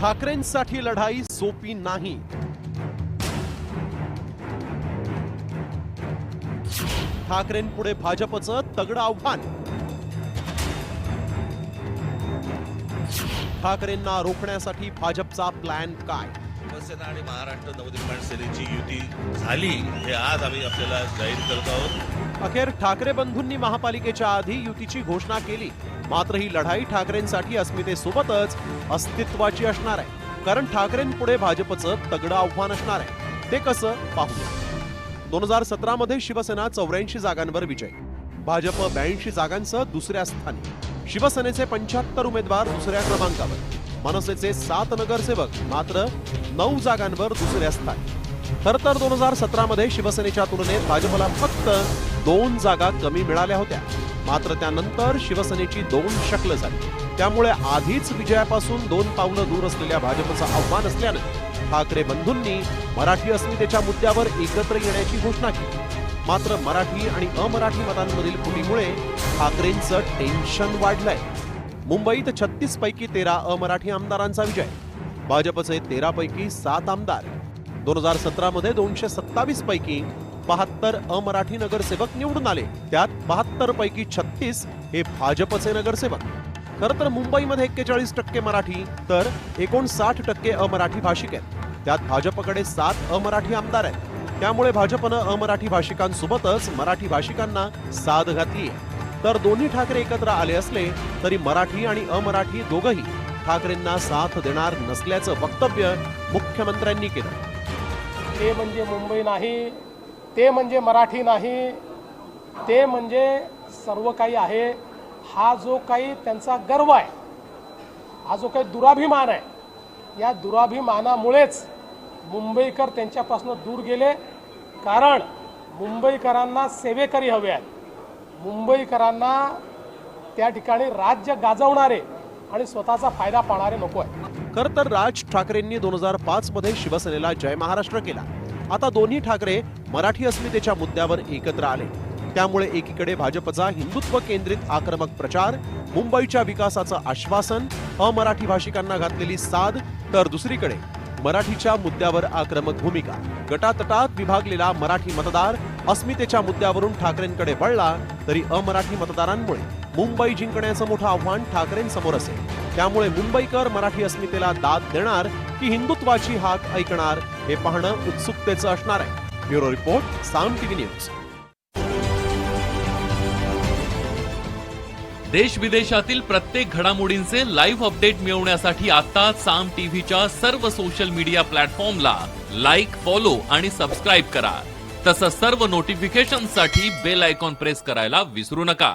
ठाकरेंसाठी लढाई सोपी नाही. ठाकरेंपुढे भाजपचं तगडं आव्हान. ठाकरेंना रोखण्यासाठी भाजपचा प्लॅन काय? शिवसेना आणि महाराष्ट्र नवनिर्माण सेनेची युती झाली हे आज आम्ही आपल्याला जाहीर करत आहोत. अखेर ठाकरे बंधूंनी महापालिकेच्या आधी युतीची घोषणा केली. मात्र ही लढाई ठाकरेंसाठी अस्मितेसोबतच अस्तित्वाची असणार आहे. कारण ठाकरेंपुढे भाजपचं तगडं आव्हान असणार आहे. ते कसं पाहूया. 2017 मध्ये शिवसेना 84 जागांवर विजय, भाजप 82 जागांसह दुसऱ्या स्थानी, शिवसेनेचे 75 उमेदवार दुसऱ्या क्रमांकावर, मनसेचे 7 नगरसेवक मात्र 9 जागांवर दुसऱ्या स्थानी. खरं तर 2017 मध्ये शिवसेनेच्या तुलनेत भाजपला फक्त 2 जागा कमी मिळाल्या होत्या. मात्र त्यानंतर शिवसेनेची 2 शकलं झाली. त्यामुळे आधीच विजयापासून 2 पावलं दूर असलेल्या भाजपचं आव्हान असल्यानं ठाकरे बंधूंनी मराठी अस्मितेच्या मुद्द्यावर एकत्र येण्याची घोषणा केली. मात्र मराठी आणि अमराठी मतांमधील फुटीमुळे ठाकरेंचं टेन्शन वाढलंय. मुंबईत 36 पैकी 13 अमराठी आमदारांचा विजय, भाजपचे 13 पैकी 7 आमदार. 2017 मध्ये 227 पैकी 72 अमराठी नगरसेवक निवडून आले. त्यात 72 पैकी 36 हे भाजपचे नगरसेवक. खरं तर मुंबईमध्ये 41% मराठी तर 59% अमराठी भाषिक आहेत. त्यात भाजपकडे 7 अमराठी आमदार आहेत. त्यामुळे भाजपनं अमराठी भाषिकांसोबतच मराठी भाषिकांना साथ घातली आहे. तर दोन्ही ठाकरे एकत्र आले असले तरी मराठी आणि अमराठी दोघंही ठाकरेंना साथ देणार नसल्याचं वक्तव्य मुख्यमंत्र्यांनी केलं. ते म्हणजे मुंबई नाही, ते म्हणजे मराठी नाही, ते म्हणजे सर्व काही आहे. हा जो काही त्यांचा गर्व आहे, हा जो काही दुराभिमान आहे, या दुराभिमानामुळेच मुंबईकर त्यांच्यापासून दूर गेले. कारण मुंबईकरांना सेवेकरी हवे आहेत. मुंबईकरांना त्या ठिकाणी राज्य गाजवणारे आणि स्वतःचा फायदा पाहणारे नको आहे. खरं तर राज ठाकरेंनी 2005 मध्ये शिवसेनेला जय महाराष्ट्र केला. आता दोन्ही ठाकरे मराठी अस्मितेच्या मुद्द्यावर एकत्र आले. त्यामुळे एकीकडे भाजपचा हिंदुत्व केंद्रित आक्रमक प्रचार, मुंबईच्या विकासाचं आश्वासन, अमराठी भाषिकांना घातलेली साद, तर दुसरीकडे मराठीच्या मुद्द्यावर आक्रमक भूमिका. गटातटात विभागलेला मराठी मतदार अस्मितेच्या मुद्द्यावरून ठाकरेंकडे वळला तरी अमराठी मतदारांमुळे मुंबई जिंकण्याचं मोठं आव्हान ठाकरेंसमोर असेल. त्यामुळे मुंबईकर मराठी अस्मितेला दाद देणार की हिंदुत्वाची हाक ऐकणार हे पाहणं उत्सुकतेचं असणार आहे. ब्युरो रिपोर्ट, साम टीव्ही न्यूज. देश विदेशातील प्रत्येक घडामोडींचे लाईव्ह अपडेट मिळवण्यासाठी आता साम टीव्हीच्या सर्व सोशल मीडिया प्लॅटफॉर्मला लाईक, फॉलो आणि सबस्क्राईब करा. तसंच सर्व नोटिफिकेशनसाठी बेल आयकॉन प्रेस करायला विसरू नका.